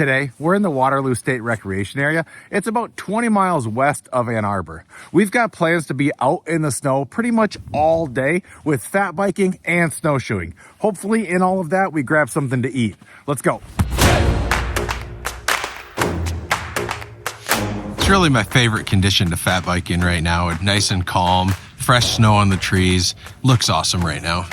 Today, we're in the Waterloo State Recreation Area. It's about 20 miles west of Ann Arbor. We've got plans to be out in the snow pretty much all day with fat biking and snowshoeing. Hopefully in all of that, we grab something to eat. Let's go. It's really my favorite condition to fat bike in right now. It's nice and calm, fresh snow on the trees. Looks awesome right now.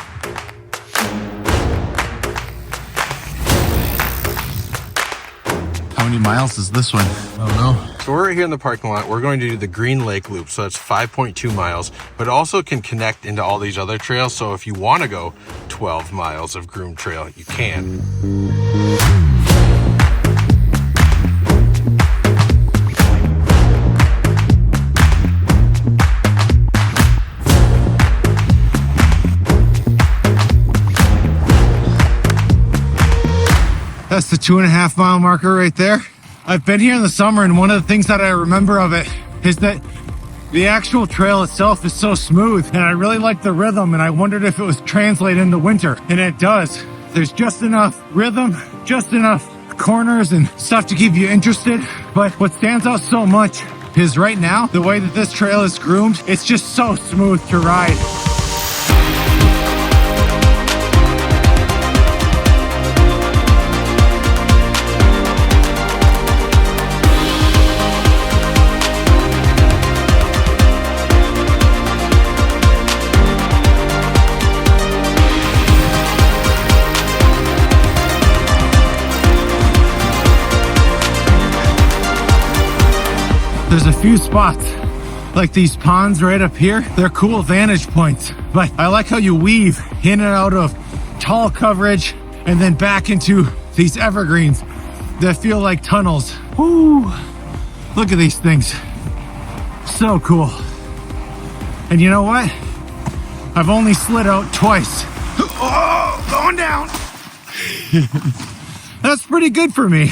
How many miles is this one? I don't know. So we're right here in the parking lot. We're going to do the Green Lake Loop. So that's 5.2 miles, but it also can connect into all these other trails. So if you want to go 12 miles of groomed trail, you can. That's the 2.5 mile marker right there. I've been here in the summer, and one of the things that I remember of it is that the actual trail itself is so smooth, and I really like the rhythm, and I wondered if it was translated into winter, and it does. There's just enough rhythm, just enough corners and stuff to keep you interested. But what stands out so much is right now, the way that this trail is groomed, it's just so smooth to ride. There's a few spots, like these ponds right up here. They're cool vantage points, but I like how you weave in and out of tall coverage and then back into these evergreens that feel like tunnels. Woo! Look at these things. So cool. And you know what? I've only slid out twice. Oh, going down. That's pretty good for me.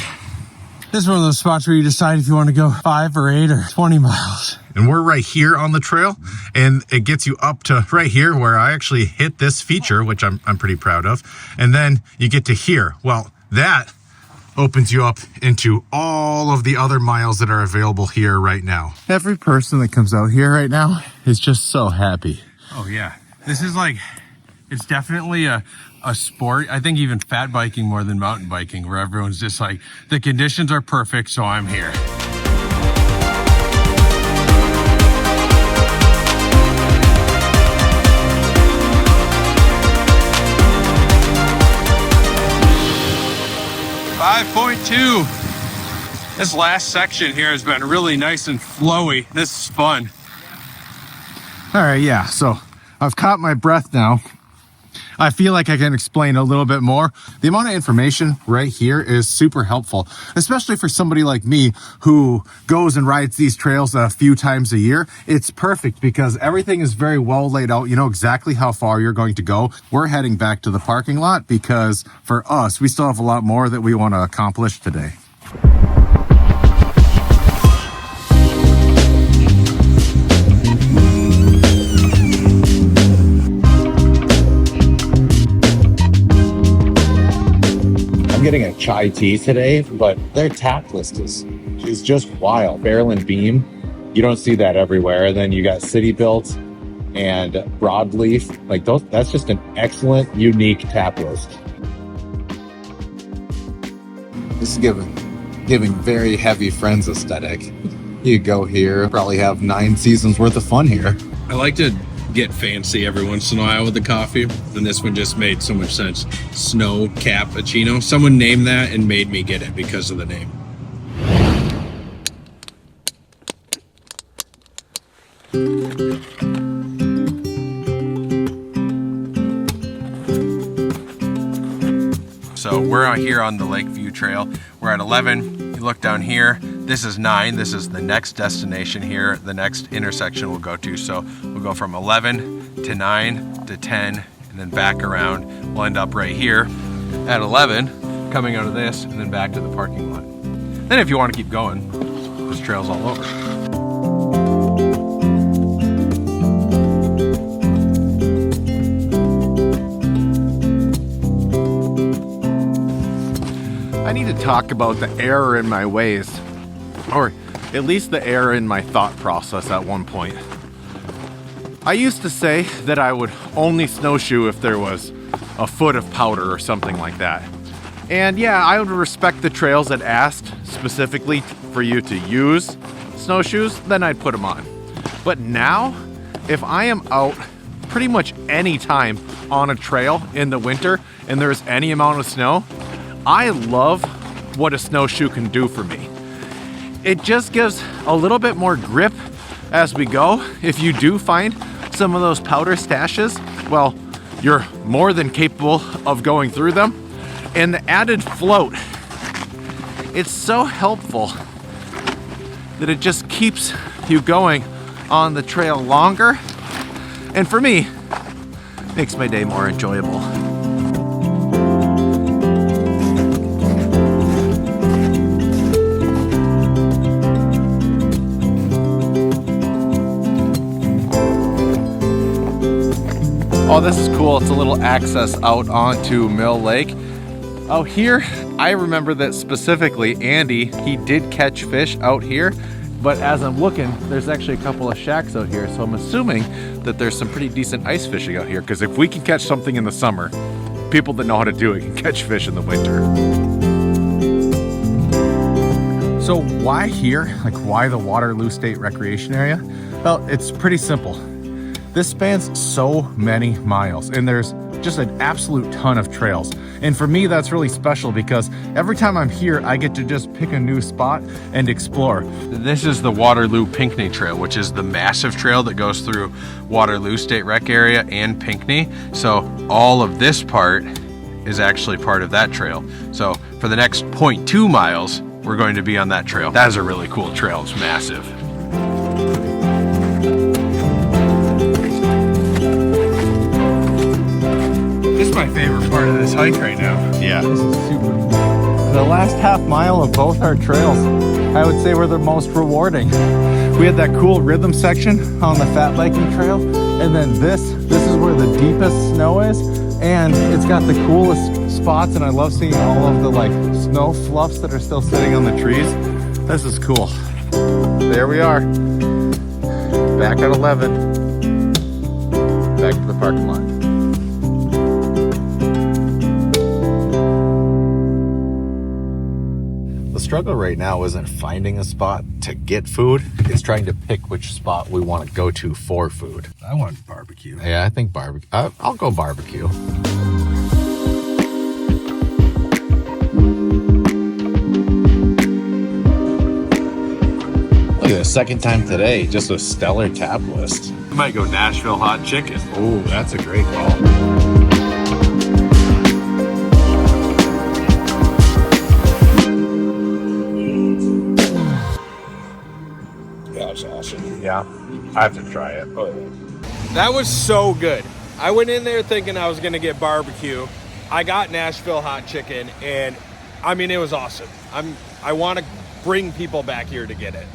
This is one of those spots where you decide if you want to go 5 or 8 or 20 miles. And we're right here on the trail, and it gets you up to right here where I actually hit this feature, which I'm pretty proud of. And then you get to here. Well, that opens you up into all of the other miles that are available here right now. Every person that comes out here right now is just so happy. Oh yeah. This is like, it's definitely a sport. I think even fat biking more than mountain biking, where everyone's just like, the conditions are perfect, so I'm here. .2. This last section here has been really nice and flowy. This is fun. All right, yeah, so I've caught my breath now. I feel like I can explain a little bit more. The amount of information right here is super helpful, especially for somebody like me who goes and rides these trails a few times a year. It's perfect because everything is very well laid out. You know exactly how far you're going to go. We're heading back to the parking lot because for us, we still have a lot more that we want to accomplish today. Getting a chai tea today, but their tap list is just wild. Barrel and beam, you don't see that everywhere. And then you got City Built and Broadleaf, like those. That's just an excellent, unique tap list. This is giving very heavy Friends aesthetic. You go here, probably have 9 seasons worth of fun here. I like to get fancy every once in a while with the coffee, and this one just made so much sense. Snow cappuccino. Someone named that and made me get it because of the name. So we're out here on the Lakeview Trail. We're at 11. You look down here, this is 9. This is the next destination here, the next intersection we'll go to. So we'll go from 11 to 9 to 10 and then back around. We'll end up right here at 11, coming out of this and then back to the parking lot. Then if you want to keep going, there's trails all over. I need to talk about the error in my ways, or at least the error in my thought process at one point. I used to say that I would only snowshoe if there was a foot of powder or something like that. And yeah, I would respect the trails that asked specifically for you to use snowshoes, then I'd put them on. But now, if I am out pretty much any time on a trail in the winter and there's any amount of snow, I love what a snowshoe can do for me. It just gives a little bit more grip as we go. If you do find some of those powder stashes, well, you're more than capable of going through them. And the added float, it's so helpful that it just keeps you going on the trail longer. And for me, makes my day more enjoyable. Oh, this is cool. It's a little access out onto Mill Lake. Out here, I remember that specifically Andy, he did catch fish out here, but as I'm looking, there's actually a couple of shacks out here, so I'm assuming that there's some pretty decent ice fishing out here, because if we can catch something in the summer, people that know how to do it can catch fish in the winter. So why here? Like, why the Waterloo State Recreation Area? Well, it's pretty simple. This spans so many miles, and there's just an absolute ton of trails. And for me, that's really special because every time I'm here, I get to just pick a new spot and explore. This is the Waterloo-Pinckney Trail, which is the massive trail that goes through Waterloo State Rec Area and Pinckney. So all of this part is actually part of that trail. So for the next 0.2 miles, we're going to be on that trail. That is a really cool trail. It's massive. This is my favorite part of this hike right now. Yeah. This is super cool. The last half mile of both our trails, I would say, were the most rewarding. We had that cool rhythm section on the fat biking trail, and then this is where the deepest snow is, and it's got the coolest spots, and I love seeing all of the like snow fluffs that are still sitting on the trees. This is cool. There we are. Back at 11. Back to the parking lot. The struggle right now isn't finding a spot to get food, it's trying to pick which spot we want to go to for food. I want barbecue. Yeah, I think barbecue. I'll go barbecue. Look at this, second time today, just a stellar tap list. We might go Nashville hot chicken. Oh, that's a great call. Yeah, I have to try it. Oh, yeah. That was so good. I went in there thinking I was gonna get barbecue. I got Nashville hot chicken, and I mean, it was awesome. I want to bring people back here to get it.